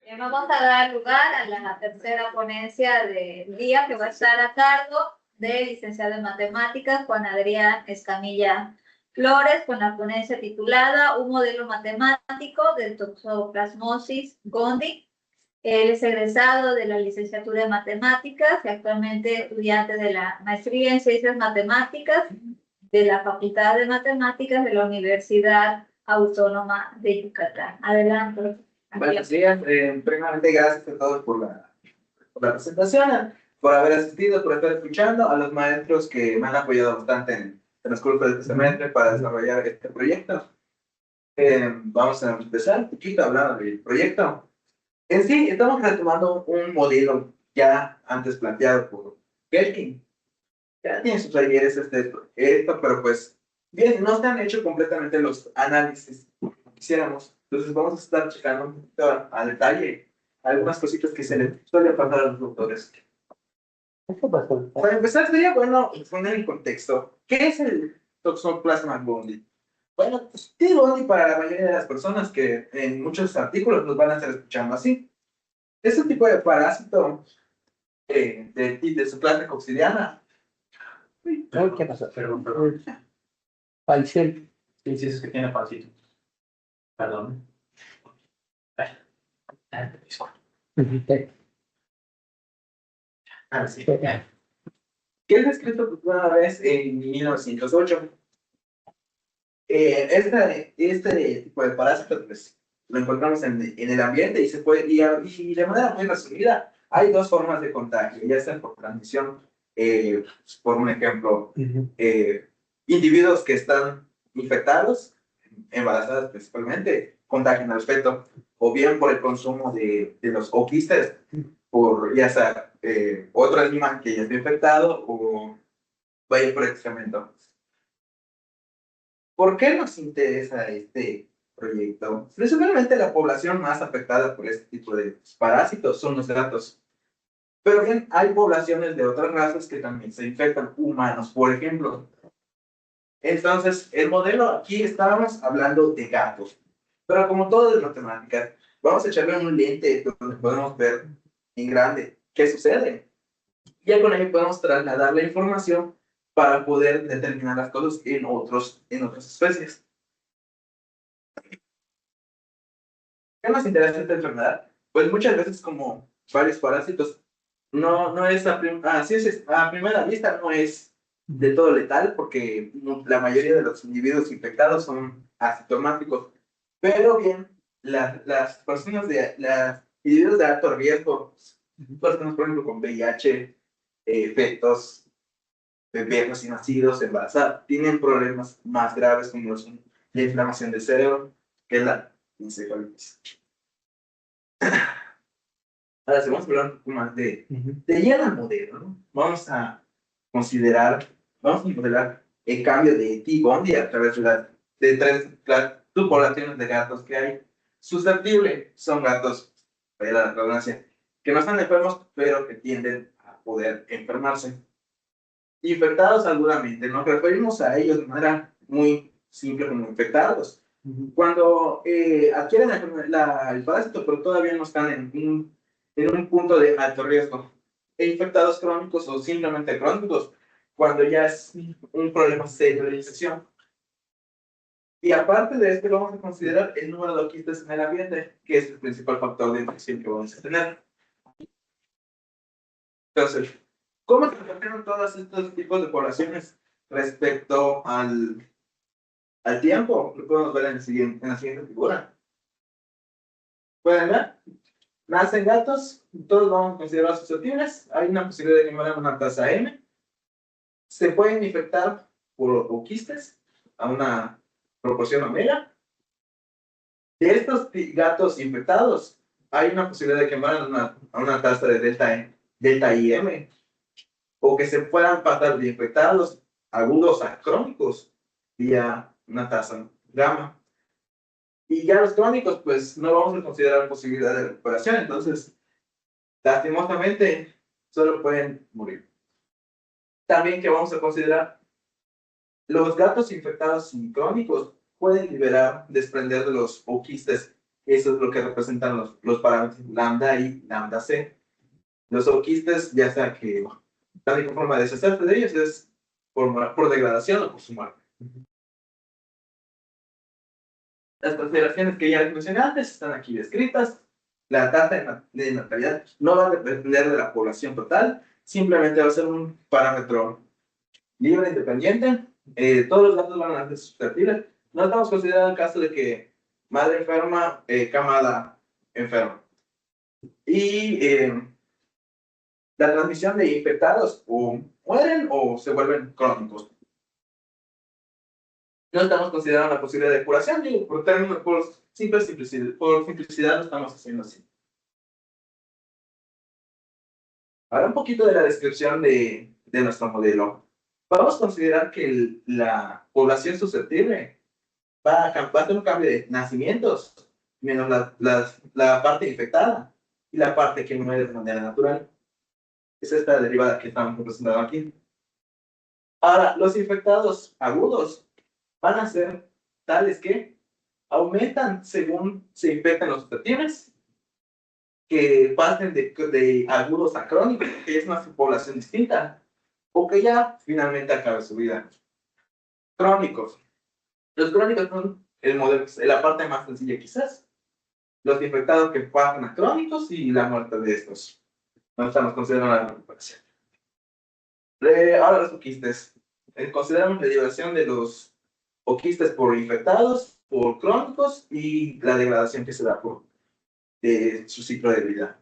Vamos a dar lugar a la tercera ponencia del día que va a estar a cargo del licenciado en matemáticas Juan Adrián Escamilla Flores, con la ponencia titulada Un modelo matemático de toxoplasmosis gondii. Él es egresado de la licenciatura en matemáticas y actualmente estudiante de la maestría en ciencias matemáticas de la Facultad de Matemáticas de la Universidad Autónoma de Yucatán. Adelante. Buenos días. Primeramente, gracias a todos por la presentación, por haber asistido, por estar escuchando, a los maestros que me han apoyado bastante en el transcurso de este semestre para desarrollar este proyecto. Vamos a empezar un poquito hablando del proyecto. En sí, estamos retomando un modelo ya antes planteado por Kelkin. Ya tiene sus ayeres esto, pero pues, bien, no se han hecho completamente los análisis que quisiéramos. Entonces vamos a estar checando un poquito a detalle algunas cositas que se le suelen pasar a los doctores. Para empezar, sería bueno poner en contexto, ¿qué es el Toxoplasma gondii? Bueno, pues, T. gondii para la mayoría de las personas que en muchos artículos nos van a estar escuchando así. Es un tipo de parásito de su clase coccidiana. ¿Qué pasa? Perdón. Falciel. Sí, sí, es que tiene pasito. Perdón. Ah, sí. Que es descrito por primera vez en 1908. Este tipo de parásito, pues, lo encontramos en el ambiente y se puede, y de manera muy resumida, hay dos formas de contagio, ya sea por transmisión, por un ejemplo, individuos que están infectados, embarazadas principalmente, contagian al feto, o bien por el consumo de los oquistes, por ya sea otro animal que ya está infectado o vaya por excremento. ¿Por qué nos interesa este proyecto? Principalmente la población más afectada por este tipo de parásitos son los gatos. Pero bien, hay poblaciones de otras razas que también se infectan, humanos, por ejemplo. Entonces, el modelo aquí estábamos hablando de gatos. Pero como todo es matemáticas, vamos a echarle un lente donde podemos ver en grande qué sucede. Ya con ello podemos trasladar la información para poder determinar las cosas en otras especies. ¿Qué nos interesa esta enfermedad? Pues muchas veces, como varios parásitos, no es a primera vista no es de todo letal, porque la mayoría de los individuos infectados son asintomáticos. Pero bien, las personas los individuos de alto riesgo, personas por ejemplo con VIH, fetos, bebés recién nacidos, embarazadas, tienen problemas más graves como son la inflamación del cerebro, que es la encefalitis. Ahora, si vamos a hablar un poco más de ya el modelo, ¿no? Vamos a modelar el cambio de T. gondii a través de tres subpoblaciones de gatos que hay. Susceptibles son gatos, para la redundancia, que no están enfermos, pero que tienden a poder enfermarse. Infectados agudamente, nos referimos a ellos de manera muy simple como infectados. Cuando adquieren el parásito, pero todavía no están en un punto de alto riesgo. E infectados crónicos o simplemente crónicos, cuando ya es un problema serio de infección. Y aparte de esto, vamos a considerar el número de quistes en el ambiente, que es el principal factor de infección que vamos a tener. Entonces, ¿cómo se comportan todos estos tipos de poblaciones respecto al tiempo? Lo podemos ver en la siguiente figura. ¿Pueden ver? Nacen gatos, todos vamos a considerar susceptibles. Hay una posibilidad de que mueran una tasa M. Se pueden infectar por oquistes a una proporción omega. De estos gatos infectados, hay una posibilidad de que mueran a una tasa de delta IM, o que se puedan pasar de infectados agudos a crónicos vía una tasa gamma. Y ya los crónicos, pues no vamos a considerar posibilidad de recuperación, entonces, lastimosamente, solo pueden morir. También que vamos a considerar, los gatos infectados sin crónicos pueden desprender de los oquistes Eso es lo que representan los parámetros lambda y lambda c. Los oquistes, ya sea que la única forma de deshacerse de ellos es por degradación o por su muerte. Las consideraciones que ya les mencioné antes están aquí descritas. La tasa de natalidad no va a depender de la población total, simplemente va a ser un parámetro libre, independiente. Todos los datos van a ser susceptibles. No estamos considerando el caso de que madre enferma, camada enferma. Y la transmisión de infectados o mueren o se vuelven crónicos. No estamos considerando la posibilidad de curación, digo, por simplicidad lo estamos haciendo así. Ahora un poquito de la descripción de nuestro modelo. Vamos a considerar que la población susceptible va a tener un cambio de nacimientos, menos la parte infectada y la parte que muere de manera natural. Es esta derivada que estamos representando aquí. Ahora, los infectados agudos van a ser tales que aumentan según se infectan los susceptibles, que pasen de agudos a crónicos, que es una población distinta, o que ya finalmente acabe su vida. Crónicos. Los crónicos son el modelo, la parte más sencilla quizás. Los infectados que pasan a crónicos y la muerte de estos. No estamos considerando la recuperación. Ahora los oquistes. Consideramos la liberación de los oquistes por infectados, por crónicos y la degradación que se da por su ciclo de vida.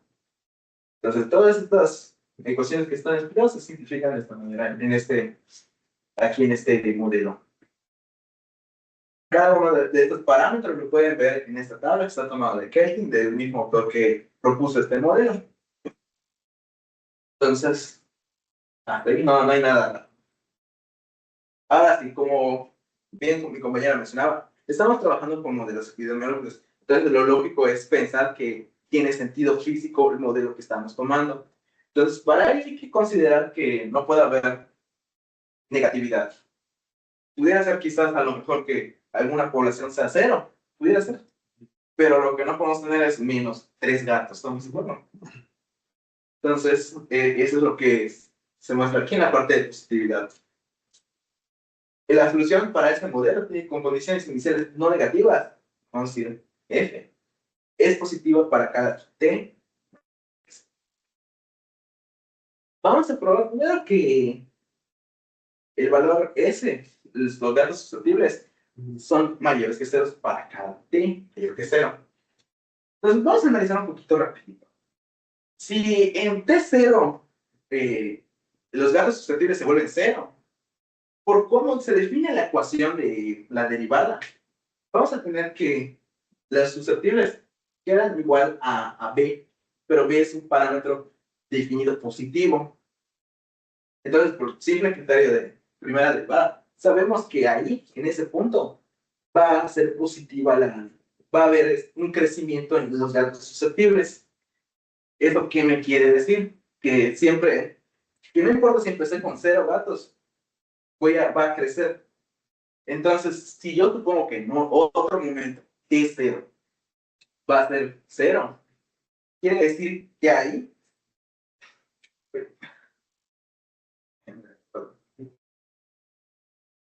Entonces, todas estas ecuaciones que están explicadas se simplifican de esta manera aquí en este modelo. Cada uno de estos parámetros lo pueden ver en esta tabla que está tomado de Kelvin, del mismo autor que propuso este modelo. Entonces, ahí no hay nada. Ahora sí, como bien mi compañera mencionaba, estamos trabajando con modelos epidemiológicos. Entonces, lo lógico es pensar que tiene sentido físico el modelo que estamos tomando. Entonces, para ello hay que considerar que no puede haber negatividad. Pudiera ser quizás a lo mejor que alguna población sea cero, pudiera ser. Pero lo que no podemos tener es menos 3 gatos, ¿estamos de acuerdo? Entonces, eso es lo que se muestra aquí en la parte de positividad. La solución para este modelo con condiciones iniciales no negativas, vamos a decir F, es positiva para cada T. Vamos a probar primero que el valor S, los datos susceptibles, son mayores que ceros para cada T mayor que 0. Entonces, vamos a analizar un poquito rápido. Si en T0 los datos susceptibles se vuelven 0, por cómo se define la ecuación de la derivada, vamos a tener que las susceptibles quedan igual a B, pero B es un parámetro definido positivo. Entonces, por simple criterio de primera derivada, sabemos que ahí, en ese punto, va a ser positiva va a haber un crecimiento en los datos susceptibles. ¿Eso qué me quiere decir? Que siempre, que no importa si empecé con 0 gatos, va a crecer. Entonces, si yo supongo que en otro momento T0 va a ser 0, quiere decir que ahí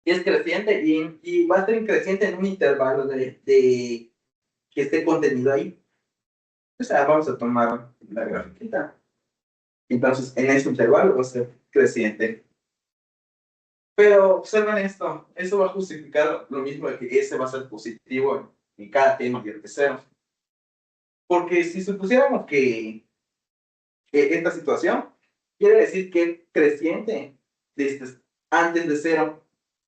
es creciente y va a ser creciente en un intervalo que esté contenido ahí. O sea, vamos a tomar la grafiquita. Entonces, en ese intervalo va a ser creciente. Pero observen esto, eso va a justificar lo mismo de que ese va a ser positivo en cada T mayor que 0. Porque si supusiéramos que esta situación quiere decir que es creciente desde antes de 0,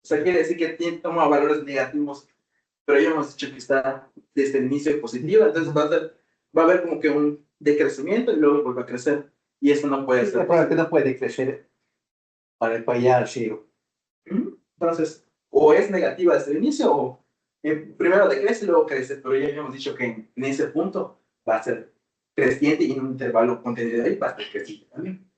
o sea, quiere decir que toma valores negativos, pero ya hemos dicho que está desde el inicio positivo, entonces va a haber como que un decrecimiento y luego vuelve a crecer. Y eso no puede ser. Que no puede crecer para ir al 0. Entonces, o es negativa desde el inicio, o primero decrece y luego crece, pero ya hemos dicho que en ese punto va a ser creciente y en un intervalo contenido ahí va a ser creciente también.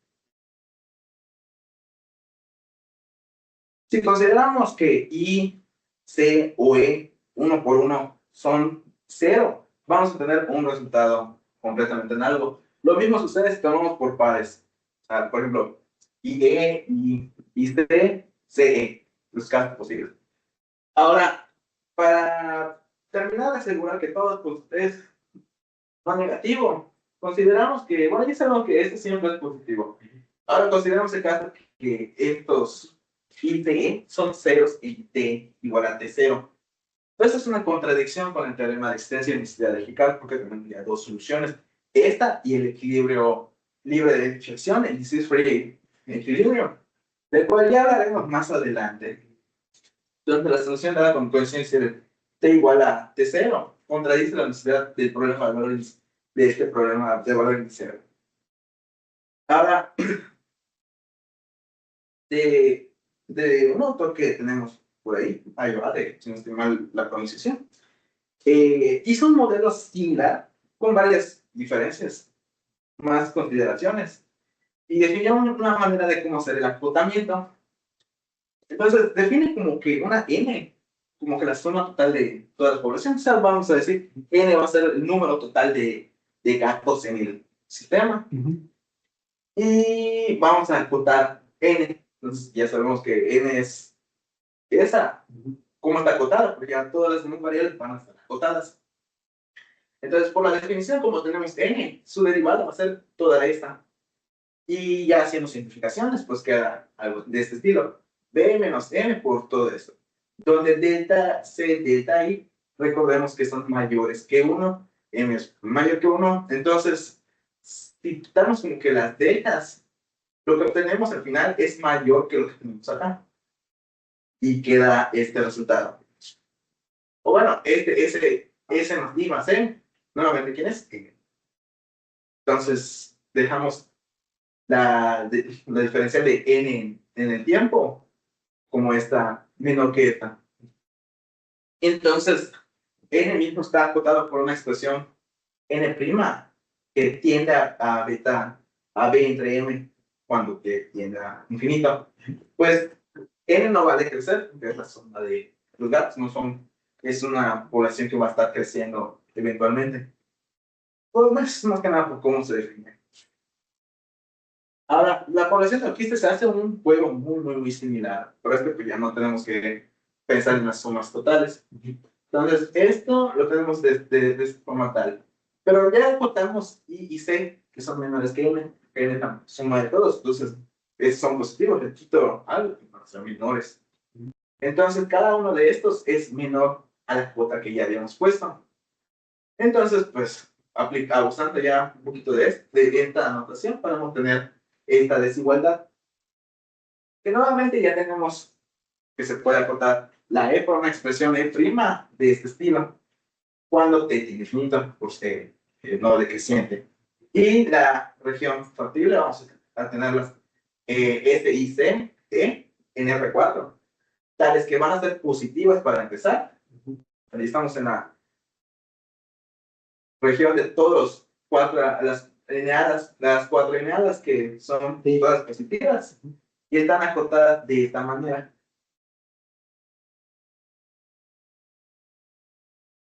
Si consideramos que I, C o E, 1 por 1, son 0, vamos a tener un resultado completamente análogo. Lo mismo sucede si tomamos por pares. O sea, por ejemplo, IE, IC, CE, los casos posibles. Ahora, para terminar de asegurar que todo pues, es no negativo, consideramos que, bueno, ya sabemos que este siempre es positivo. Ahora consideramos el caso que estos ITE son ceros y T igual a T0. Esto es una contradicción con el teorema de extensión y necesidad de Hickel porque tendría dos soluciones. Esta y el equilibrio libre de inflexión, el disease free equilibrio, del cual ya hablaremos más adelante. Donde la solución dada con coeficiencia de T igual a T0 contradice la necesidad del problema de valores de este problema de valor inicial. Ahora, de un autor que tenemos por ahí va, si no estoy mal la pronunciación, hizo un modelo similar con varias diferencias, más consideraciones, y definió una manera de cómo hacer el acotamiento. Entonces, define como que una n, como que la suma total de toda la población. O sea, vamos a decir, n va a ser el número total de gatos en el sistema. Y vamos a acotar n. Entonces, ya sabemos que n es esa. ¿Cómo está acotada? Porque ya todas las demás variables van a estar acotadas. Entonces, por la definición, como tenemos n, su derivada va a ser toda esta. Y ya haciendo simplificaciones, pues queda algo de este estilo. B menos m por todo esto. Donde delta c, delta i, recordemos que son mayores que 1, m es mayor que 1. Entonces, si quitamos como que las deltas, lo que obtenemos al final es mayor que lo que tenemos acá. Y queda este resultado. O bueno, ese nos di más m. Nuevamente, ¿quién es? Entonces, dejamos la diferencial de n en el tiempo como esta menor que esta. Entonces, n mismo está acotado por una expresión n' que tiende a beta, a b entre m, cuando t tiende a infinito. Pues n no va a decrecer, porque es la suma de los gatos, no son, es una población que va a estar creciendo eventualmente. Pues más que nada por cómo se define. Ahora, la población de alquistes se hace un juego muy similar, pero es que pues, ya no tenemos que pensar en las sumas totales. Entonces, esto lo tenemos de esta forma tal. Pero ya contamos I y C, que son menores que N es la suma de todos. Entonces, esos son positivos, le quito algo que van a ser menores. Entonces, cada uno de estos es menor a la cuota que ya habíamos puesto. Entonces, pues, usando ya un poquito de esta anotación, podemos tener esta desigualdad. Que nuevamente ya tenemos que se puede acotar la E por una expresión E' de este estilo, cuando T tiene infinito, por ser no decreciente. Y la región factible vamos a tenerlas F y C, E en R4, tales que van a ser positivas para empezar. Ahí estamos en la región de todos las cuatro eneadas que son todas positivas y están acotadas de esta manera.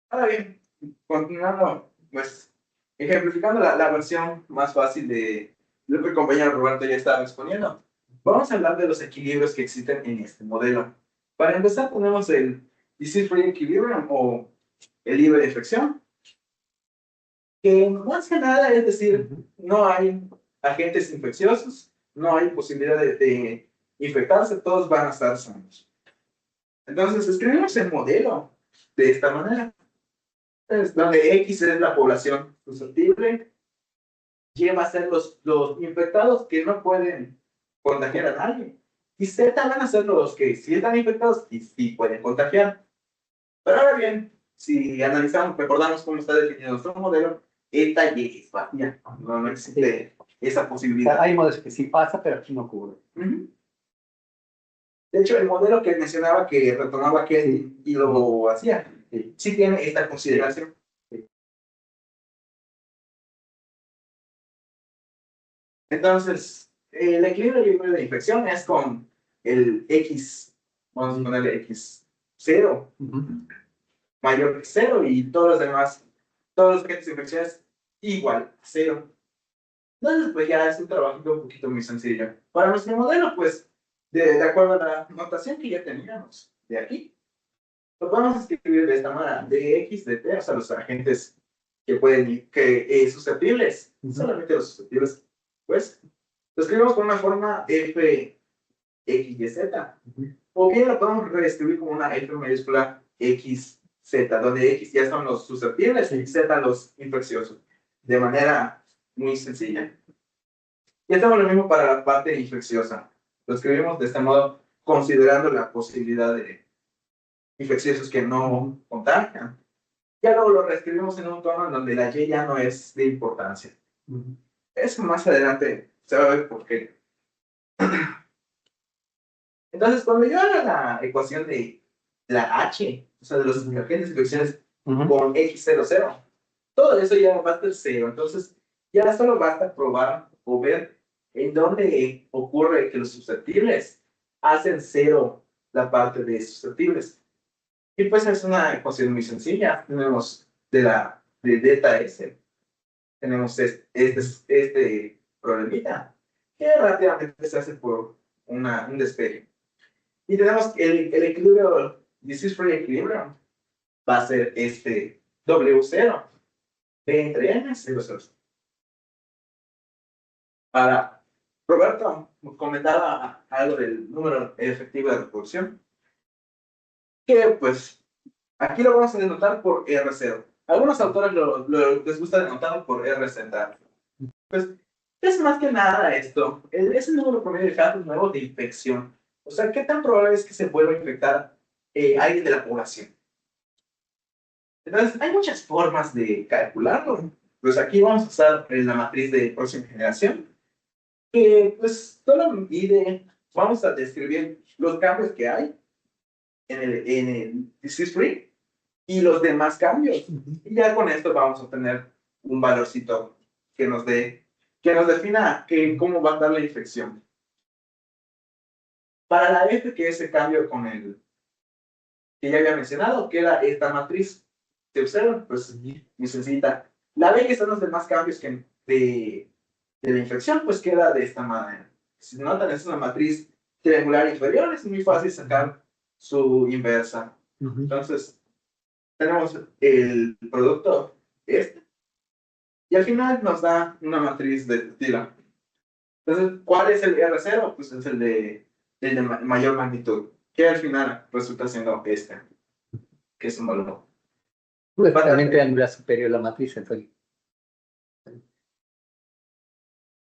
Ahora bien, continuando, pues, ejemplificando la versión más fácil de lo que el compañero Roberto ya estaba exponiendo, vamos a hablar de los equilibrios que existen en este modelo. Para empezar, tenemos el disease free equilibrium o el libre de infección, que más que nada es decir, no hay agentes infecciosos, no hay posibilidad de infectarse, todos van a estar sanos. Entonces, escribimos el modelo de esta manera. Donde X es la población susceptible, Y va a ser los infectados que no pueden contagiar a nadie, y Z van a ser los que sí están infectados y sí pueden contagiar. Pero ahora bien, si analizamos, recordamos cómo está definido nuestro modelo, esta Y es vacía, no existe esa posibilidad. Hay modos que sí pasa, pero aquí no ocurre. De hecho, el modelo que mencionaba que retomaba Kelly y lo hacía, sí tiene esta consideración. Entonces, el equilibrio libre de infección es con el X, vamos a ponerle X0, mayor que 0 y todos los demás todos los agentes infecciosos igual a 0. Entonces, pues ya es un trabajo un poquito muy sencillo. Para nuestro modelo, pues, de acuerdo a la notación que ya teníamos de aquí, lo podemos escribir de esta manera, de X, de T, o sea, los agentes que pueden, susceptibles, solamente los susceptibles, pues, lo escribimos con una forma F, X y Z. O bien lo podemos reescribir como una F mayúscula X, Z, donde X ya son los susceptibles y Z los infecciosos, de manera muy sencilla. Y hacemos lo mismo para la parte infecciosa. Lo escribimos de este modo, considerando la posibilidad de infecciosos que no contagian. Ya luego lo reescribimos en un tono en donde la Y ya no es de importancia. Eso más adelante se va a ver por qué. Entonces, cuando yo haga la ecuación de la H, o sea, de los agentes infecciones con X00, todo eso ya va a ser 0. Entonces, ya solo basta probar o ver en dónde ocurre que los susceptibles hacen 0 la parte de susceptibles. Y pues es una ecuación muy sencilla. Tenemos de delta S, tenemos este problemita, que rápidamente se hace por un despegue. Y tenemos el equilibrio, disease-free equilibrium, va a ser este W0, B entre N, 0, 0. Para Roberto comentaba algo del número efectivo de reproducción, que pues aquí lo vamos a denotar por R0. Algunos autores les gusta denotarlo por RZ. Pues es más que nada esto, es el número promedio de casos nuevos de infección. O sea, ¿qué tan probable es que se vuelva a infectar alguien de la población? Entonces, hay muchas formas de calcularlo. Pues aquí vamos a usar la matriz de próxima generación, que pues solo mide, vamos a describir los cambios que hay en el disease free y los demás cambios. Y ya con esto vamos a obtener un valorcito que nos defina cómo va a dar la infección. Para la F, que es el cambio con el que ya había mencionado, que era esta matriz, se observa, pues muy sencilla. La B, que son los demás cambios de la infección, pues queda de esta manera. Si notan, es una matriz triangular inferior, es muy fácil sacar su inversa. Entonces, tenemos el producto y al final nos da una matriz de Tila. Entonces, ¿cuál es el R0? Pues es el de mayor magnitud, que al final resulta siendo que es un valor. Pues también triangular superior la matriz, entonces.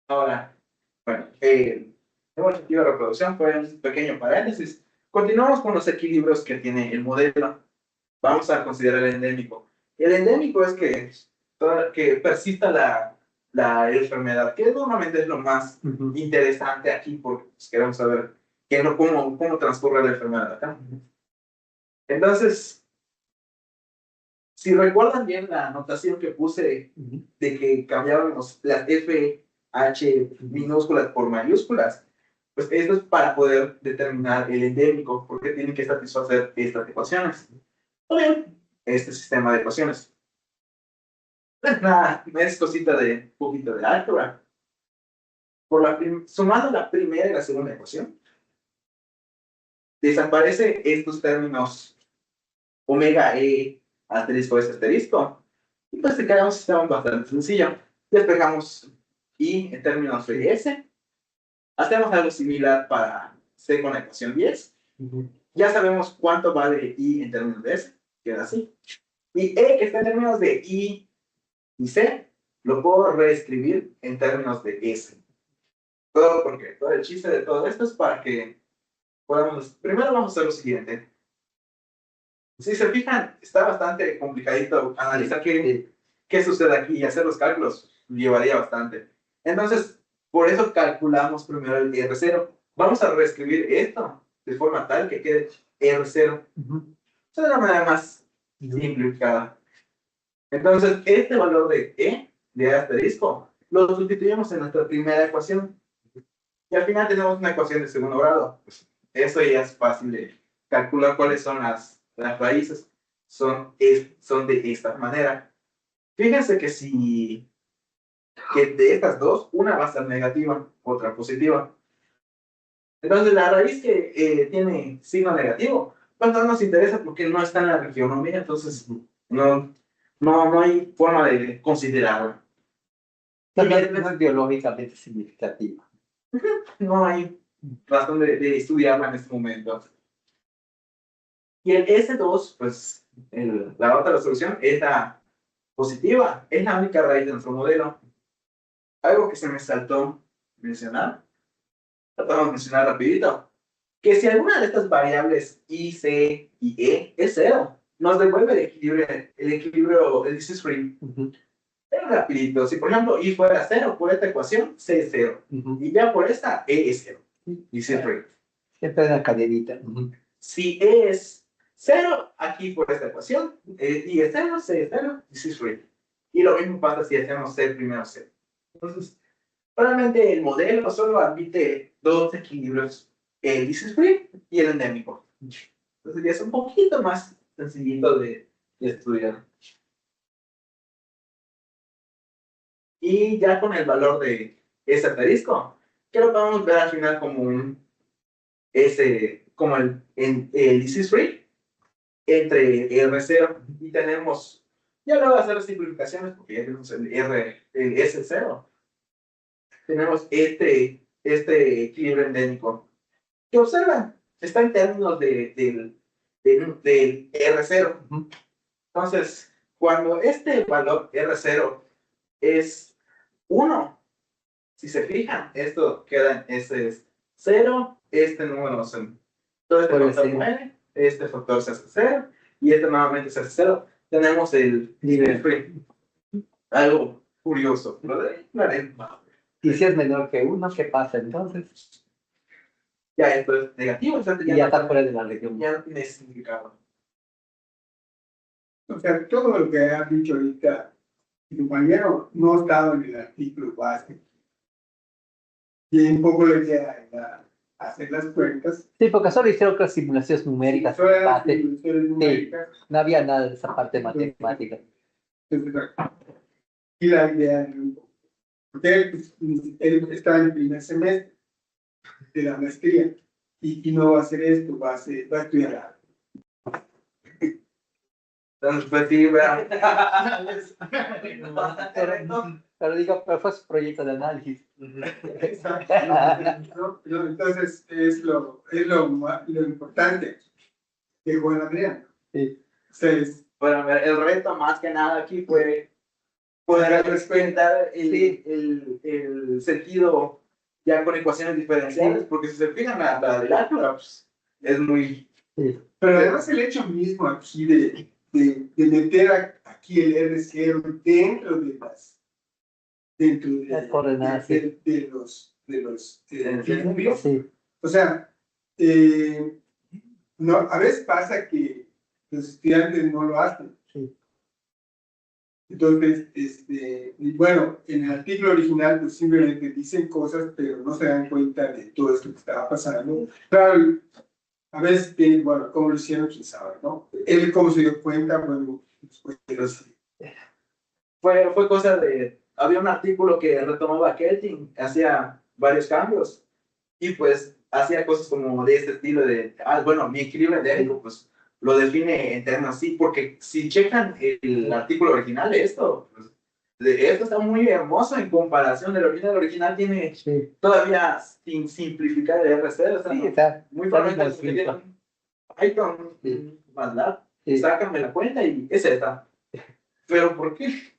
Ahora, bueno, el objetivo de reproducción fue un pequeño paréntesis. Continuamos con los equilibrios que tiene el modelo. Vamos a considerar el endémico. El endémico es que persista la enfermedad, que normalmente es lo más interesante aquí, porque pues, queremos saber cómo transcurre la enfermedad acá. Entonces, si recuerdan bien la anotación que puse de que cambiábamos las F, H minúsculas por mayúsculas, pues esto es para poder determinar el endémico, porque tiene que satisfacer estas ecuaciones. O bien, este sistema de ecuaciones. Pues nada, es cosita de un poquito de álgebra. Sumando la primera y la segunda ecuación, desaparece estos términos omega E asterisco S asterisco. Y pues te queda un sistema bastante sencillo. Despejamos I en términos de S. Hacemos algo similar para C con la ecuación 10. Ya sabemos cuánto vale I en términos de S. Queda así. Y E, que está en términos de I y C, lo puedo reescribir en términos de S. Todo el chiste de todo esto es para que podamos... Primero vamos a hacer lo siguiente. Si se fijan, está bastante complicadito analizar qué sucede aquí y hacer los cálculos llevaría bastante. Entonces, por eso calculamos primero el R0. Vamos a reescribir esto de forma tal que quede R0. Esa es la manera más simplificada. Entonces, este valor de E, de asterisco, lo sustituimos en nuestra primera ecuación. Y al final tenemos una ecuación de segundo grado. Pues, eso ya es fácil de calcular cuáles son las raíces. Son de esta manera. Fíjense que si que de estas dos, una va a ser negativa, otra positiva. Entonces, la raíz que tiene signo negativo, pues no nos interesa porque no está en la regionomía, entonces no hay forma de considerarla. También no es biológicamente significativa. No hay razón de estudiarla en este momento. Y el S2, pues la otra solución es la positiva, es la única raíz de nuestro modelo. Algo que se me saltó mencionar, tratamos de mencionar rapidito, que si alguna de estas variables I, C y E es cero, nos devuelve el equilibrio, el disease free. Es rapidito, si por ejemplo I fuera cero por esta ecuación, C es cero. Y ya por esta, E es cero. Disease free. Siempre en la cadenita. Si E es cero, aquí por esta ecuación, I es cero, C es cero, disease free. Y lo mismo pasa si hacemos C primero C. Entonces, realmente el modelo solo admite dos equilibrios, el disease free y el endémico. Entonces ya es un poquito más sencillito de estudiar. Y ya con el valor de ese asterisco, que lo podemos ver al final como como el disease free entre R0 y tenemos, ya no voy a hacer las simplificaciones porque ya tenemos el S0. Tenemos este equilibrio endémico. ¿Qué observan? Está en términos del R0. Entonces, cuando este valor R0 es 1, si se fijan, esto queda en S0, este número se... Todo este factor muere, este factor se hace 0, y este nuevamente se hace 0. Tenemos el nivel free. Algo curioso. Lo de Y si es menor que 1, ¿qué pasa entonces? ya esto es negativo, Y ya está fuera de la región. ya no tiene significado. O sea, todo lo que ha dicho ahorita mi compañero no ha estado en el artículo base. Y un poco la idea era hacer las cuentas. Sí, porque solo hicieron las simulaciones numéricas. Solo eran Parte. simulaciones numéricas. No había nada de esa parte matemática. Y la idea era un poco. Porque él está en el primer semestre de la maestría y no va a hacer esto, va a estudiar algo. Entonces, pues sí, vean. Pero fue su proyecto de análisis. Entonces es lo importante de Juan Adrián. Sí. Bueno, el reto más que nada aquí fue poder respetar el sentido ya con ecuaciones diferenciales, porque si se fijan la del álgebra, pues, es muy... Sí. Pero además el hecho mismo aquí de meter aquí el R0 dentro de las coordenadas de los equilibrios. Sí. O sea, no, a veces pasa que los estudiantes no lo hacen. Sí. Entonces, bueno, en el artículo original pues simplemente dicen cosas, pero no se dan cuenta de todo esto que estaba pasando. Claro, a veces, bueno, ¿cómo lo hicieron? ¿Quién sabe, no? Él, ¿cómo se dio cuenta? Bueno, después fue cosa de... Había un artículo que retomaba Kelting, hacía varios cambios, y pues hacía cosas como de este estilo de, bueno, mi equilibrio endémico, pues lo define en términos así, porque si checan el artículo original de esto, pues, esto está muy hermoso en comparación del original. El original tiene todavía sin simplificar el R0, Está muy fácil. Python, MATLAB, sácame la cuenta y es esta. ¿Pero por qué?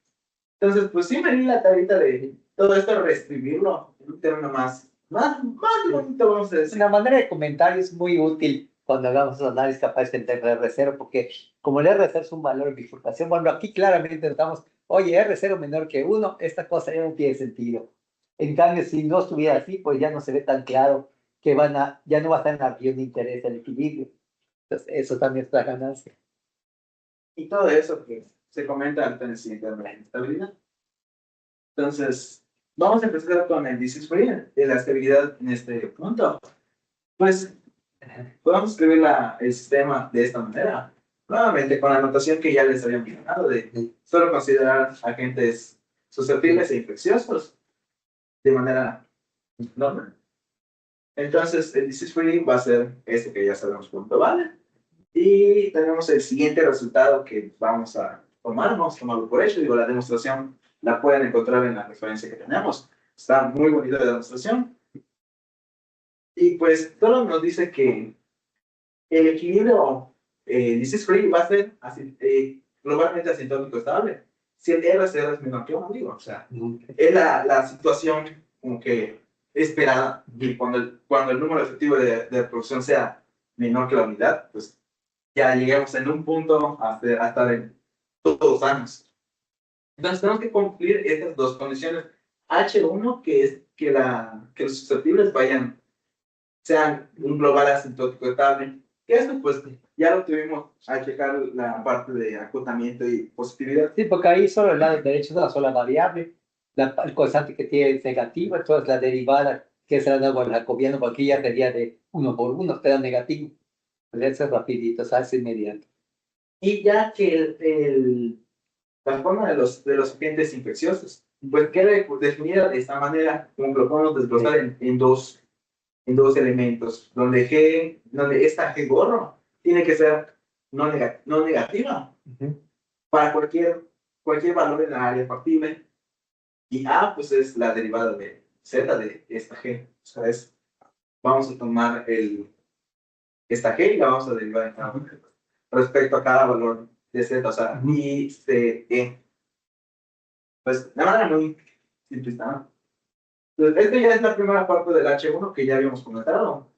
Entonces, pues sí me di la tablita de todo esto, reescribirlo en un término más bonito, vamos a decir. Una manera de comentario es muy útil cuando hagamos los análisis capaz de entender R0, porque como el R0 es un valor de bifurcación, bueno, aquí claramente notamos, oye, R0 menor que 1, esta cosa ya no tiene sentido. En cambio, si no estuviera así, pues ya no se ve tan claro que ya no va a estar en la región de interés el equilibrio. Entonces, eso también es la ganancia. Y todo eso que se comenta en el siguiente de estabilidad. Entonces, vamos a empezar con el disease free, de la estabilidad en este punto. Pues, podemos escribir el sistema de esta manera. Nuevamente, con la anotación que ya les había mencionado de solo considerar agentes susceptibles e infecciosos de manera normal. Entonces, el disease free va a ser este que ya sabemos cuánto vale. Y tenemos el siguiente resultado que vamos a tomarlo por hecho. Digo, la demostración la pueden encontrar en la referencia que tenemos. Está muy bonita la demostración. Y pues, todo nos dice que el equilibrio disease free va a ser así, globalmente asintótico estable. Si el RCR es menor que 1, digo, o sea, es la situación como que esperada. Y cuando el número efectivo de reproducción sea menor que la unidad, pues ya lleguemos en un punto a estar en todos sanos. Entonces tenemos que cumplir estas dos condiciones. H1, que es que los susceptibles sean un global asintótico estable. Que esto pues ya lo tuvimos a checar la parte de acotamiento y positividad. Sí, porque ahí solo el lado derecho es una sola variable. El constante que tiene es negativo, entonces la derivada, que es el árbol jacobiano, porque aquí ya sería de 1 por 1, queda negativo. Pues eso es rapidito, o sea, es inmediato. Y ya que la forma de los agentes infecciosos, pues queda definida de esta manera, como lo podemos desglosar en dos elementos, donde esta G gorro tiene que ser no negativa para cualquier valor en la área factible, y A pues es la derivada de Z de esta G. O sea, vamos a tomar esta G y la vamos a derivar en cada momento respecto a cada valor de Z, o sea, I, C, E. Pues de manera muy simplista, ¿no? Entonces, esta ya es la primera parte del H1 que ya habíamos comentado.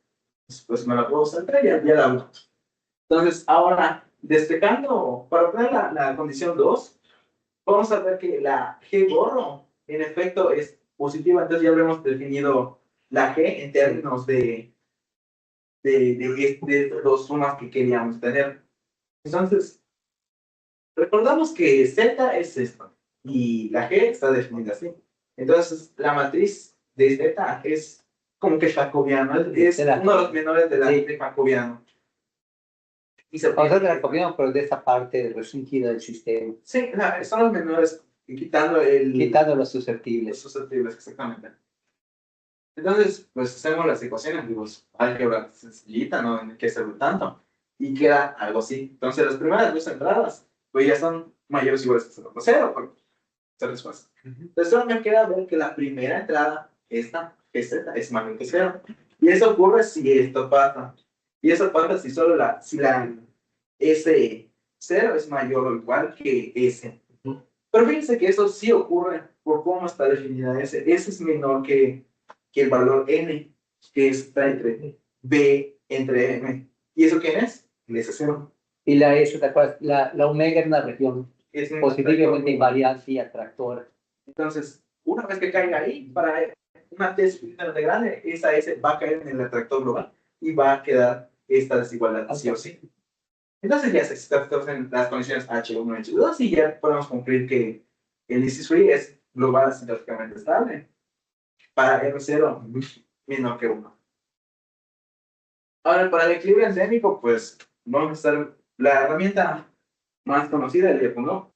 Pues me la puedo saltar, ya la hago. Entonces, ahora, despejando, para obtener la condición 2, vamos a ver que la G gorro, en efecto, es positiva. Entonces, ya habremos definido la G en términos de dos sumas que queríamos tener. Entonces, recordamos que Z es esto y la G está definida así. Entonces, la matriz de Z es como que jacobiano, es uno de los menores de jacobiano. Y se Vamos a ver jacobiano, pero de esa parte restringida del sistema. Sí, son los menores, quitando los susceptibles. Los susceptibles, exactamente. Entonces, pues hacemos las ecuaciones, digo, álgebra sencillita, no hay que hacerlo tanto. Y queda algo así. Entonces, las primeras dos entradas, pues ya son mayores o iguales a 0, por ser después. Entonces, solo me queda ver que la primera entrada, esta, Z, es mayor que 0. Y eso ocurre si esto pasa. Y eso pasa si si la S0 es mayor o igual que S. Pero fíjense que eso sí ocurre por cómo está definida S. S es menor que el valor N, que está entre B entre M. ¿Y eso quién es? El S0. Y la S, ¿te acuerdas? La omega es una región Es un positivamente invariante y atractora. Entonces, una vez que caiga ahí, para una T suficientemente grande, esa S va a caer en el atractor global y va a quedar esta desigualdad sí o sí. Entonces ya se establecen las condiciones H1 y H2 y ya podemos concluir que el disease free es global asintóticamente estable para R0 menor que 1. Ahora, para el equilibrio endémico, pues vamos a usar la herramienta más conocida, el IEPU,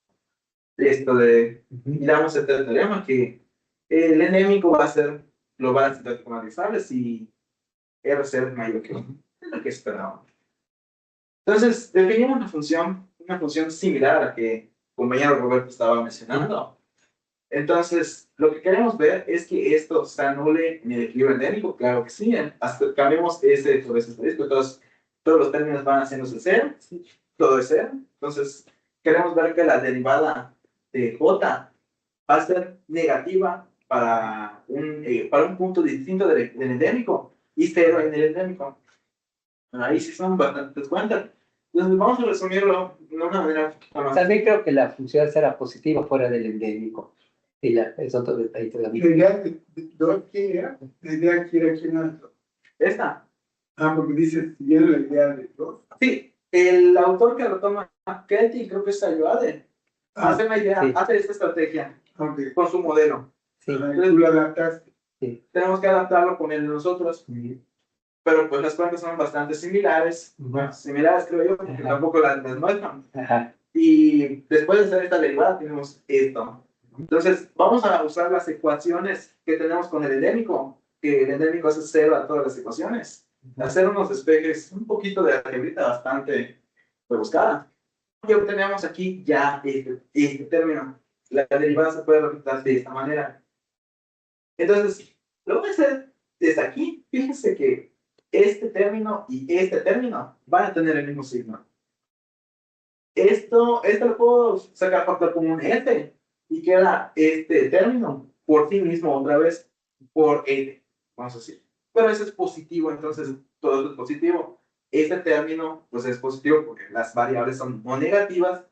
esto de, miramos este teorema que el endémico va a ser global asintóticamente estable si R0 es mayor que 1. Es lo que esperábamos. Entonces, definimos una función similar a la que el compañero Roberto estaba mencionando. Entonces, lo que queremos ver es que esto se anule en el equilibrio endémico, claro que sí. Hasta cambiemos ese por ese estadístico, todos los términos van haciéndose 0, todo es 0. Entonces, queremos ver que la derivada de J va a ser negativa para un punto distinto del endémico y 0 en el endémico. Ahí sí son bastantes cuentas. Entonces, vamos a resumirlo de una manera más. También creo que la función será positiva fuera del endémico. Y es otro detalle. La idea de dos, ¿quién era? La idea que era quién alto. Esta. Porque dice, siguiendo la idea de dos. Sí, el autor que lo toma, Ketty, creo que es Ayoade, hace una idea, hace esta estrategia con su modelo. Sí. Entonces, tú la adaptaste. Sí. Tenemos que adaptarlo con él nosotros. pero pues las cuentas son bastante similares, bueno, similares creo yo, porque Ajá. tampoco las muestran. Ajá. Y después de hacer esta derivada tenemos esto. Entonces, vamos a usar las ecuaciones que tenemos con el endémico, que el endémico es 0 a todas las ecuaciones. Hacer unos despejes, un poquito de algebrita bastante rebuscada. Y obtenemos aquí ya este término. La derivada se puede representar de esta manera. Entonces, lo voy a hacer desde aquí. Fíjense que este término y este término van a tener el mismo signo. Esto lo puedo sacar factor común f y queda este término por sí mismo otra vez por n, vamos a decir. Pero eso es positivo, entonces todo esto es positivo. Este término pues es positivo porque las variables son no negativas,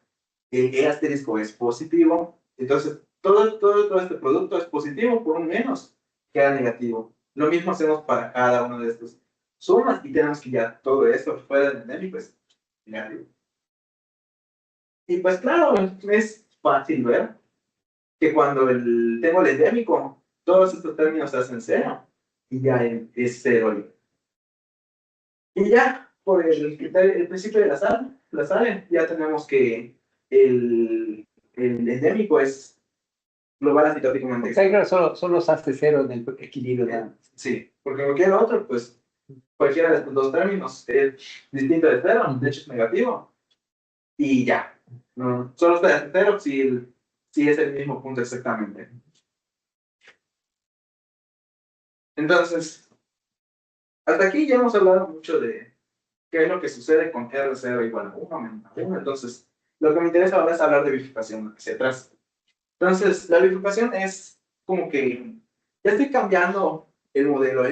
el e asterisco es positivo, entonces todo este producto es positivo por un menos, queda negativo. Lo mismo hacemos para cada uno de estos sumas y tenemos que ya todo esto fuera del endémico es negativo. Y pues claro, es fácil ver que cuando tengo el endémico, todos estos términos se hacen cero y ya es cero. Y ya, por el principio de la sal, ya tenemos que el endémico es global asintóticamente. O sea, claro, solo se hace cero en el equilibrio. ¿No? Sí, porque cualquier otro, pues cualquiera de estos dos términos es distinto de cero, de hecho es negativo. Y ya. No, solo está de cero si es el mismo punto exactamente. Entonces, hasta aquí ya hemos hablado mucho de qué es lo que sucede con R0 igual a 1 menos 1. Entonces, lo que me interesa ahora es hablar de bifurcación hacia atrás. Entonces, la bifurcación es como que ya estoy cambiando el modelo.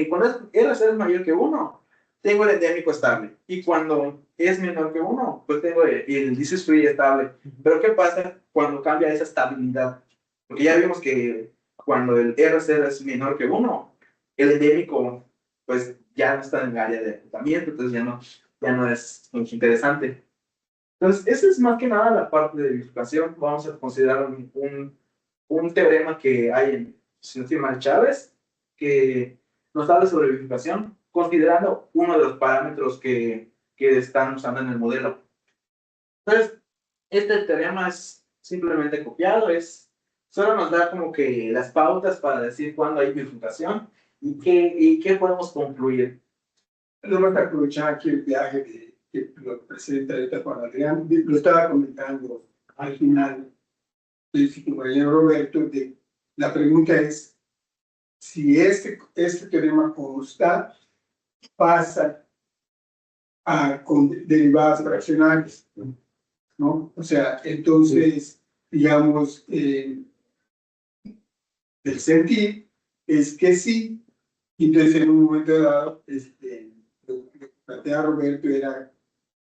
Cuando R0 es mayor que 1, tengo el endémico estable. Y cuando es menor que 1, pues tengo el disease free estable. Pero ¿qué pasa cuando cambia esa estabilidad? Porque ya vimos que cuando el R0 es menor que 1, el endémico pues ya no está en el área de tratamiento, entonces ya no es interesante. Entonces, esa es más que nada la parte de bifurcación. Vamos a considerar un teorema que hay en, si no estoy mal, Chávez, que nos habla sobre bifurcación, considerando uno de los parámetros que están usando en el modelo. Entonces, este teorema es simplemente copiado, solo nos da como que las pautas para decir cuándo hay bifurcación y qué podemos concluir. Vamos a aprovechar aquí el viaje que lo presenta ahorita Juan Adrián. Lo estaba comentando al final de su compañero Roberto. La pregunta es si este teorema consta pasa con derivadas fraccionales, ¿no? O sea, entonces, digamos, el sentir es que sí, entonces en un momento dado, lo que plantea Roberto era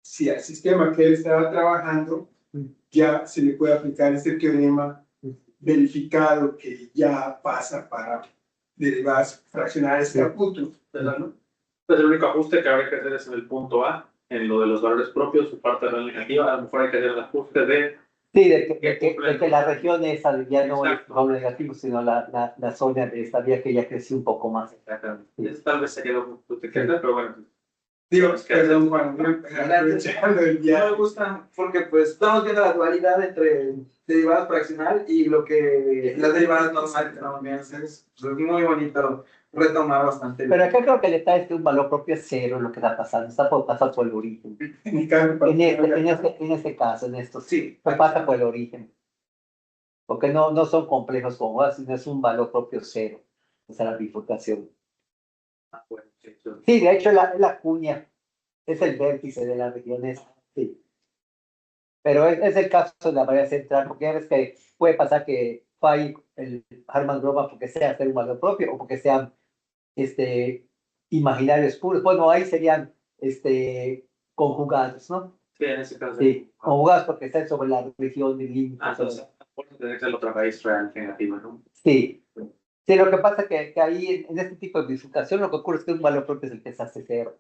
si al sistema que él estaba trabajando ya se le puede aplicar este teorema verificado que ya pasa para derivadas fraccionales a punto, ¿verdad? ¿No? Pues el único ajuste que habría que hacer es en el punto A, en lo de los valores propios, su parte real negativa. A lo mejor hay que hacer el ajuste de. Sí, de que la región esa ya no es doble negativo, sino la zona de esta vía que ya creció un poco más. Eso tal vez sería un ajuste que hacer, pero bueno. Digo, perdón, Juan, aprovechando el No viaje. me gusta porque pues estamos viendo la dualidad entre derivadas fraccional y lo que las derivadas normales que estamos viendo. Es muy bonito retomar bastante. Pero acá creo que el detalle es que un valor propio es cero lo que está pasando, está por pasar por el origen. En mi caso, En este caso, en estos, Sí, pues pasa por el origen. Porque no son complejos como A, sino es un valor propio cero. Esa es la bifurcación. Bueno, sí, Sí, de hecho la cuña es el vértice de la región esa. Sí. Pero es el caso de la variable central, porque ya ves que puede pasar que falle el Harman-Kardon porque sea hacer un valor propio o porque sean imaginarios puros. Bueno, ahí serían conjugados, ¿no? sí, en ese caso. Sí, conjugados porque están sobre la región de límite. Entonces, tendría que ser la otra raíz real negativa, ¿no? Sí. Sí, lo que pasa es que ahí en este tipo de bifurcación lo que ocurre es que un valor propio es el que se hace cero.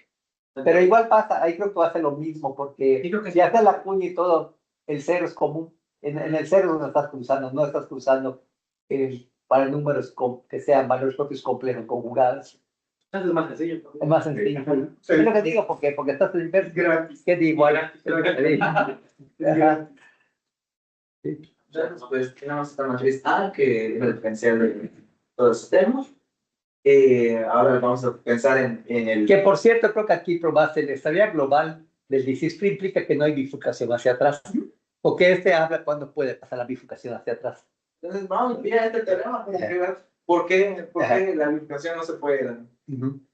Pero igual pasa, ahí creo que va a ser lo mismo, porque si haces la cuña y todo, el cero es común. En el cero no estás cruzando para números que sean valores propios complejos, conjugados. Es más sencillo. Es más sencillo. Sí. Es lo que digo, porque estás en el Es gratis. que es igual. Es gratis. Entonces, pues tenemos esta matriz A, que es el diferencial de todos los temas. Ahora vamos a pensar en el... Que por cierto, creo que aquí probaste la estabilidad global del disistrio implica que no hay bifurcación hacia atrás. Porque habla cuando puede pasar la bifurcación hacia atrás. Entonces, vamos, mira este teorema, como que ver por qué la bifurcación no se puede dar.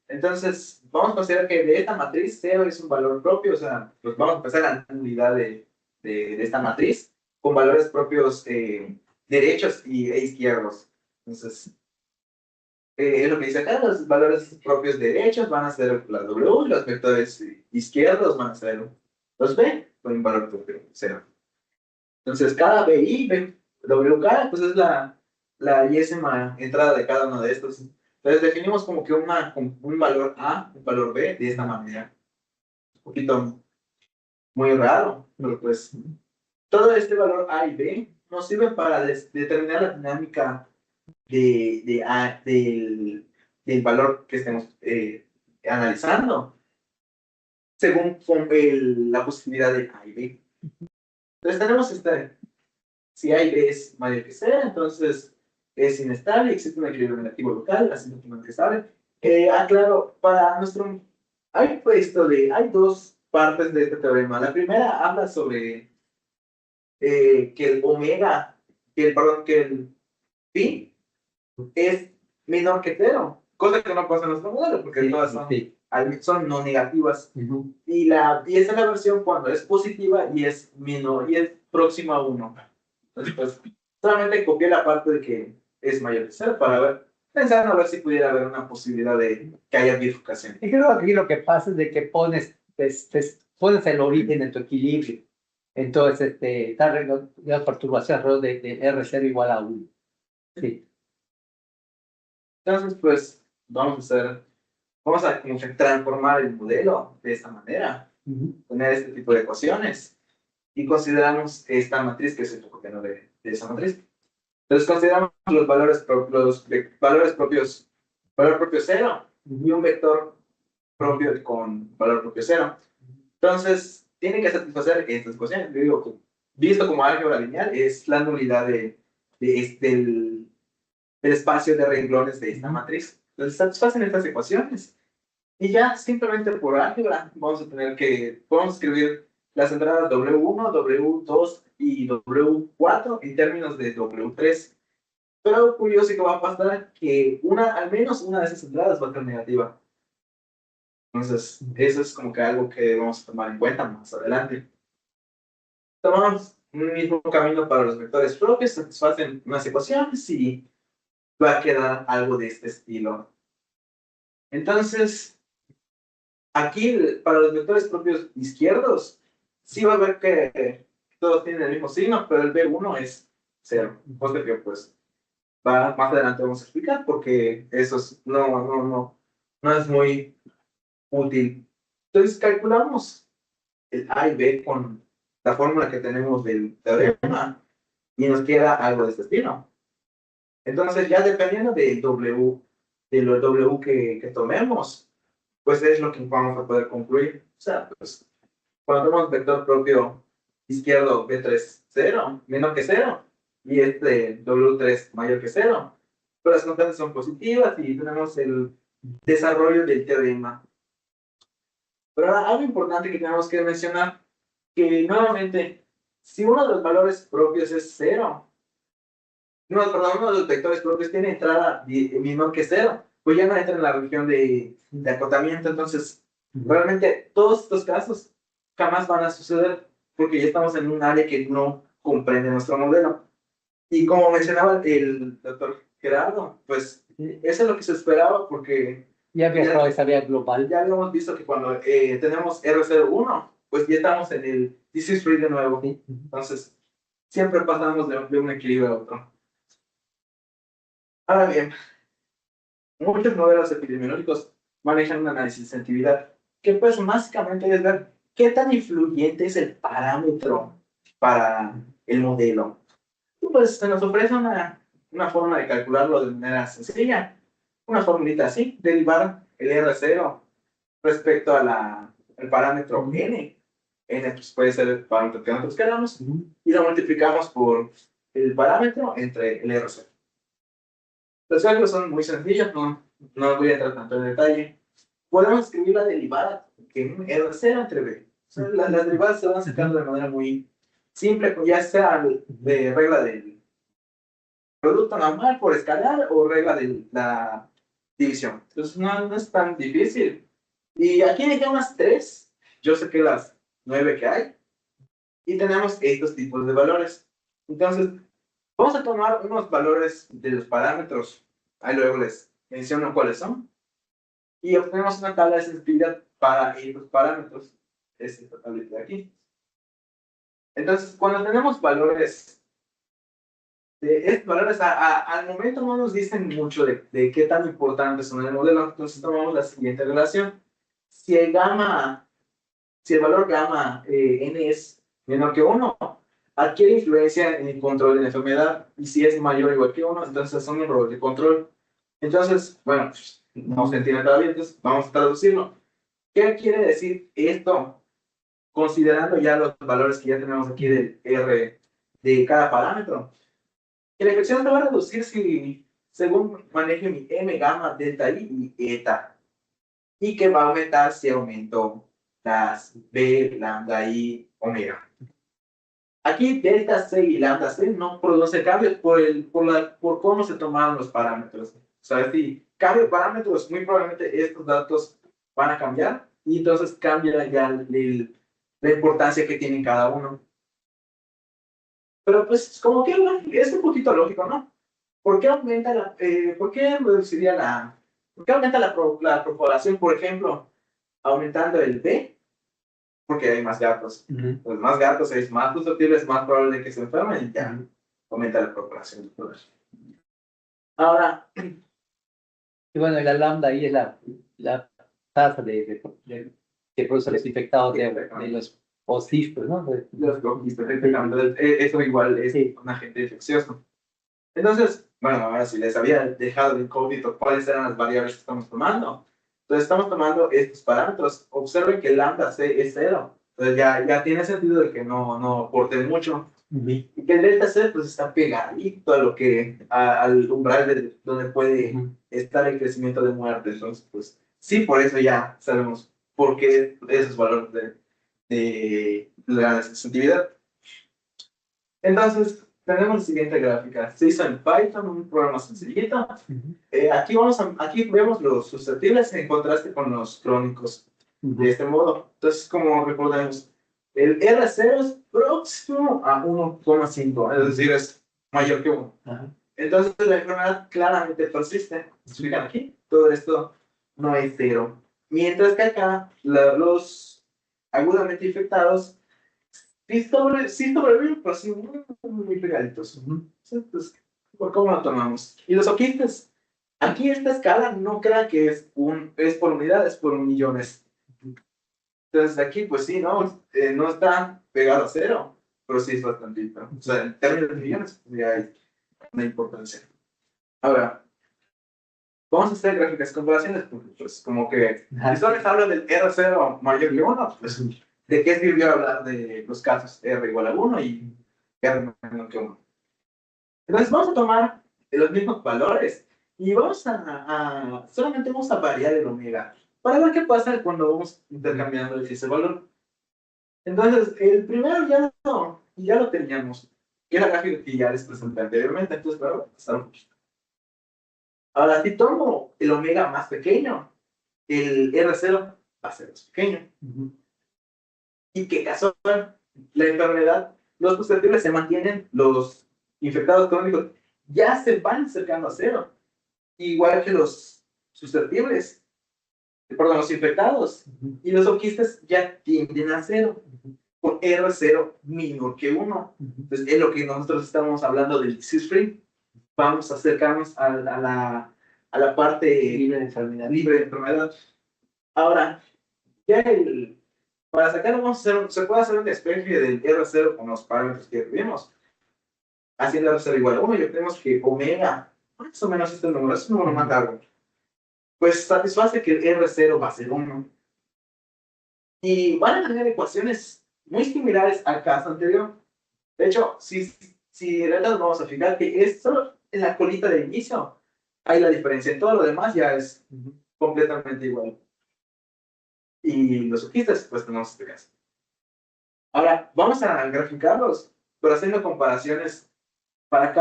Entonces, vamos a considerar que de esta matriz 0 es un valor propio, o sea, pues vamos a empezar la nulidad de esta matriz con valores propios derechos e izquierdos. Entonces, es lo que dice acá, los valores propios derechos van a ser la W, y los vectores izquierdos van a ser los B, con un valor propio 0. Entonces, cada BI, WK, pues es la yésima entrada de cada uno de estos. Entonces, definimos como que un valor A, un valor B, de esta manera. Un poquito muy raro, pero pues todo este valor A y B nos sirve para determinar la dinámica del valor que estemos analizando, según la posibilidad de A y B. Entonces tenemos si A y B es mayor que C, entonces es inestable, existe un equilibrio negativo local, así que sabe. Aclaro, para nuestro... Hay dos partes de este teorema. La primera habla sobre que el omega, que el pi es menor que 0, cosa que no pasa en nuestro modelo, porque todas son no negativas. Y esa es la versión cuando es positiva y es menor, y es próxima a 1. Entonces, pues, solamente copié la parte de que es mayor que 0 para pensar a ver si pudiera haber una posibilidad de que haya bifurcación. Y creo que aquí lo que pasa es de que pones el origen en tu equilibrio. Entonces, está la perturbación alrededor de R0 igual a 1. Sí. Entonces, pues, vamos a como que transformar el modelo de esta manera, poner este tipo de ecuaciones, y consideramos esta matriz, que es el copiano de esa matriz. Entonces, consideramos los valores propios, valor propio 0, y un vector propio con valor propio 0. Entonces, tiene que satisfacer estas ecuaciones. Yo digo, visto como álgebra lineal, es la nulidad del espacio de renglones de esta matriz. Entonces, satisfacen estas ecuaciones. Y ya, simplemente por álgebra, podemos escribir las entradas W1, W2 y W4 en términos de W3. Pero algo curioso que va a pasar que al menos una de esas entradas va a ser negativa. Entonces, eso es como que algo que vamos a tomar en cuenta más adelante. Tomamos un mismo camino para los vectores propios, satisfacen unas ecuaciones y va a quedar algo de este estilo. Entonces, aquí, para los vectores propios izquierdos, sí va a ver que todos tienen el mismo signo, pero el B1 es 0. Cosa que, pues, más adelante vamos a explicar, porque eso no es muy útil. Entonces, calculamos el A y B con la fórmula que tenemos del teorema, y nos queda algo de este estilo. Entonces, ya dependiendo del W, que tomemos, pues es lo que vamos a poder concluir. O sea, pues, cuando tenemos vector propio izquierdo B3 0, menor que 0, y W3 mayor que 0, pero las constantes son positivas y tenemos el desarrollo del teorema. Pero ahora, algo importante que tenemos que mencionar, que nuevamente, si uno de los valores propios es 0, uno de los vectores propios tiene entrada menor que 0, pues ya no entra en la región de acotamiento. Entonces, realmente todos estos casos jamás van a suceder porque ya estamos en un área que no comprende nuestro modelo. Y como mencionaba el doctor Gerardo, pues eso es lo que se esperaba, porque Ya viajó esa vía global. ya hemos visto que cuando tenemos R01, pues ya estamos en el disease free de nuevo. Entonces, siempre pasamos de un equilibrio a otro. Ahora bien, muchos modelos epidemiológicos manejan un análisis de sensitividad, que pues básicamente es ver qué tan influyente es el parámetro para el modelo. Y pues se nos ofrece una forma de calcularlo de manera sencilla, una formulita así, derivar el R0 respecto al parámetro n. N pues, puede ser el parámetro que nosotros queramos y lo multiplicamos por el parámetro entre el R0. Los cálculos son muy sencillos, no voy a entrar tanto en detalle. Podemos escribir la derivada en R0 entre B. O sea, las derivadas se van sacando de manera muy simple, ya sea de regla del producto normal por escalar o regla de la división. Entonces no es tan difícil. Y aquí hay unas 3, yo sé que las 9 que hay, y tenemos estos tipos de valores. Entonces, vamos a tomar unos valores de los parámetros, ahí luego les menciono cuáles son, y obtenemos una tabla de sensibilidad para estos parámetros. Es esta tablita de aquí. Entonces, cuando tenemos valores, estos valores al momento no nos dicen mucho de qué tan importantes son el modelo, entonces tomamos la siguiente relación. Si el valor gamma n es menor que 1, adquiere influencia en el control de la enfermedad, y si es mayor o igual que 1, entonces son un error de control. Entonces, bueno, no se entiende todavía, entonces vamos a traducirlo. ¿Qué quiere decir esto? Considerando ya los valores que ya tenemos aquí del R de cada parámetro. Que la infección se va a reducir según maneje mi M, gamma, delta I y eta. Y que va a aumentar si aumento las B, lambda I, omega. Aquí delta C y lambda C no produce cambios por cómo se tomaron los parámetros. O sea, si cambio parámetros, muy probablemente estos datos van a cambiar y entonces cambia ya la importancia que tiene cada uno. Pero pues como que es un poquito lógico, ¿no? ¿Por qué aumenta por qué reduciría por qué aumenta la propagación, por ejemplo, aumentando el B? Porque hay más gatos. Pues más gatos es más susceptibles, más probable de que se enfermen y ya aumenta la propagación. Ahora, Y bueno, la lambda ahí es la tasa que producen los infectados de los postistos, ¿no? los conquistas, eso igual es un agente infeccioso. Entonces, bueno, ahora si les había dejado de incógnito cuáles eran las variables que estamos tomando. Entonces estamos tomando estos parámetros. Observen que lambda C es 0. Entonces ya tiene sentido de que no aporte mucho. Y que el delta C pues está pegadito a lo que, al umbral donde puede estar el crecimiento de muerte. Entonces, pues sí, por eso ya sabemos por qué esos valores de la sensitividad. Entonces, tenemos la siguiente gráfica. Se hizo en Python, un programa sencillito. Aquí vemos los susceptibles en contraste con los crónicos de este modo. Entonces, como recordemos, el R0 es próximo a 1,5, es decir, es mayor que 1. Entonces, la enfermedad claramente persiste. ¿Se fijan aquí? Todo esto no es 0. Mientras que acá, los agudamente infectados sí sobreviven, pero sí muy pegaditos. Entonces, ¿por cómo lo tomamos? Y los oquistes, aquí esta escala no crean que es por unidad, es por millones. Entonces aquí, pues sí, no está pegado a 0, pero sí es bastantito. O sea, en términos de millones, pues ya hay una importancia. Ahora, vamos a hacer gráficas comparaciones, porque pues como que si solo les hablo del R0 mayor que 1, pues ¿de qué sirvió hablar de los casos R igual a 1 y R menor que 1? Entonces vamos a tomar los mismos valores y solamente vamos a variar el omega para ver qué pasa cuando vamos intercambiando ese valor. Entonces, el primero ya lo teníamos, que era la gráfica que ya les presenté anteriormente, entonces voy a pasar un poquito. Ahora, si tomo el omega más pequeño, el R0 va a ser más pequeño. Y que casual, la enfermedad, los susceptibles se mantienen, los infectados crónicos ya se van acercando a 0. Igual que los susceptibles, perdón, los infectados. Y los oquistas ya tienden a 0. Por R0 menor que 1. Entonces, es lo que nosotros estamos hablando del disease free. Vamos a acercarnos a la parte libre de enfermedad. Ahora, ya para sacarlo, se puede hacer una especie del R0 con los parámetros que vimos. Haciendo R0 igual a 1, y obtenemos que omega, más o menos este número, es un número más largo. pues satisface que el R0 va a ser 1. Y van a tener ecuaciones muy similares al caso anterior. De hecho, si ahorita nos vamos a fijar que esto en la colita de inicio hay la diferencia. En todo lo demás ya es completamente igual. Y los surfistas, pues tenemos este caso. Ahora, vamos a graficarlos, pero haciendo comparaciones para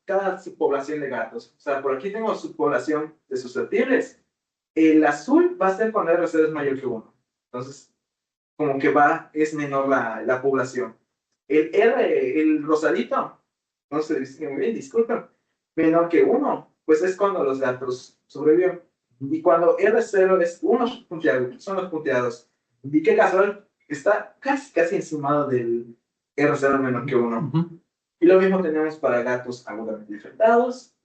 cada subpoblación de gatos. O sea, por aquí tengo subpoblación de susceptibles. El azul va a ser cuando R0 es mayor que 1. Entonces, como que es menor la población. El rosadito, no se distingue muy bien, disculpen, menor que 1, pues es cuando los gatos sobreviven. Y cuando R0 es 1, son los punteados. Y qué casual, está casi encimado del R0 menor que 1. Y lo mismo tenemos para gatos agudamente infectados.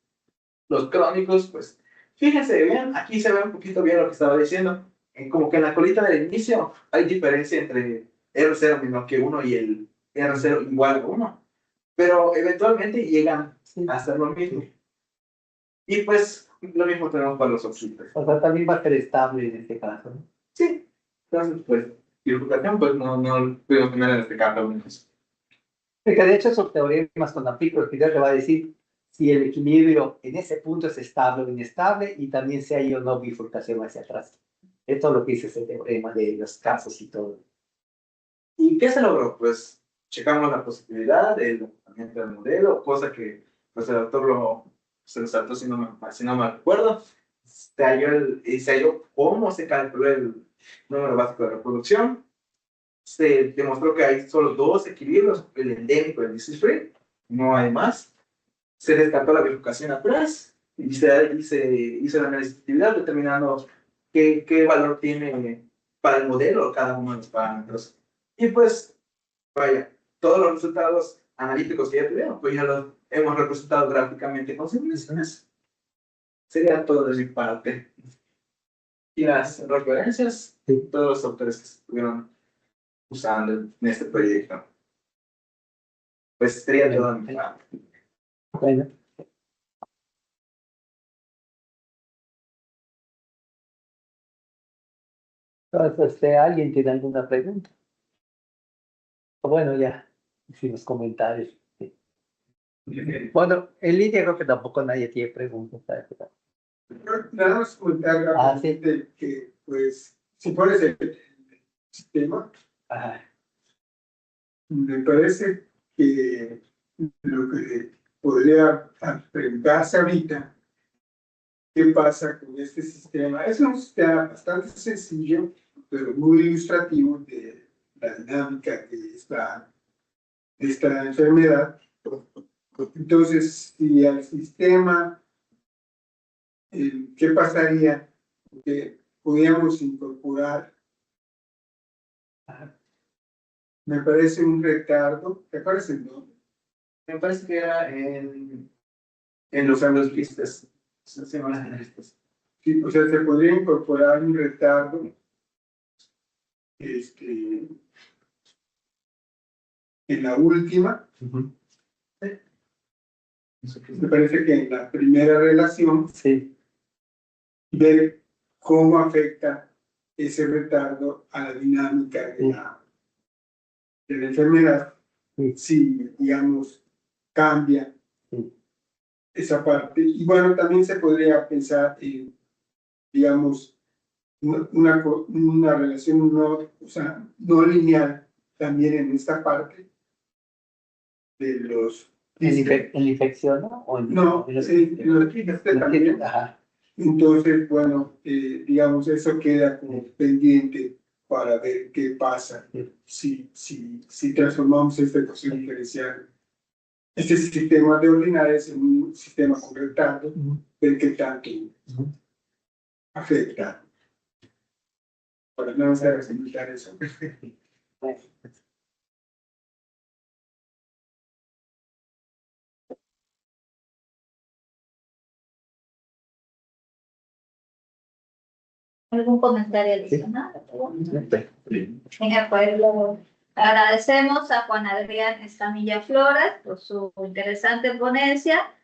Los crónicos, pues, fíjense bien, aquí se ve un poquito bien lo que estaba diciendo. Como que en la colita del inicio hay diferencia entre R0 menor que 1 y el R0 igual a 1. Pero eventualmente llegan a ser lo mismo. Y pues lo mismo tenemos para los oxitos. O sea, también va a ser estable en este caso, ¿no? Sí. Entonces, pues, bifurcación, pues no pudimos tener en este caso. Porque de hecho esos teoremas con amplitude te va a decir si el equilibrio en ese punto es estable o inestable y también si hay o no bifurcación hacia atrás. Esto es lo que dice ese teorema de los casos y todo. ¿Y qué se logró? Pues checamos la posibilidad del comportamiento del modelo, cosa que pues, el autor se lo saltó si no me recuerdo. Se halló cómo se calculó el número básico de reproducción. Se demostró que hay solo 2 equilibrios, el endémico y el disease free, no hay más. Se descartó la bifurcación atrás y se hizo el análisis de actividad determinando qué valor tiene para el modelo cada uno de los parámetros. Y pues, vaya, todos los resultados analíticos que ya tuvieron, pues ya los hemos representado gráficamente con simulaciones. Sería todo de mi parte. Y las referencias de todos los autores que estuvieron usando en este proyecto. Pues sería todo de mi parte. Bueno. Entonces, ¿alguien tiene alguna pregunta? Bueno, ya hicimos comentarios. Sí. Bueno, en línea creo que tampoco nadie tiene preguntas. Nada más comentar rápidamente que, pues, si pones el sistema, me parece que lo que podría preguntarse ahorita, ¿qué pasa con este sistema? Es un sistema bastante sencillo, pero muy ilustrativo de la dinámica de esta enfermedad. Entonces, si al sistema, ¿qué pasaría? Que podríamos incorporar, me parece un retardo, ¿te acuerdas el nombre? Me parece que era en los analistas. Sí, Sí, o sea, se podría incorporar un retardo en la última. Me parece que en la primera relación, ver cómo afecta ese retardo a la dinámica de la enfermedad, si, digamos, cambia esa parte. Y bueno, también se podría pensar en, digamos, una relación no lineal también en esta parte de los... ¿En la infección, no? No, en los también. Entonces, bueno, digamos, eso queda como pendiente para ver qué pasa si transformamos esta ecuación diferencial, este sistema de ordinales en un sistema con retardo, ver qué tanto afecta. Para no hacer explicar eso. ¿Algún comentario adicional? Venga, pues agradecemos a Juan Adrián Escamilla Flores por su interesante ponencia.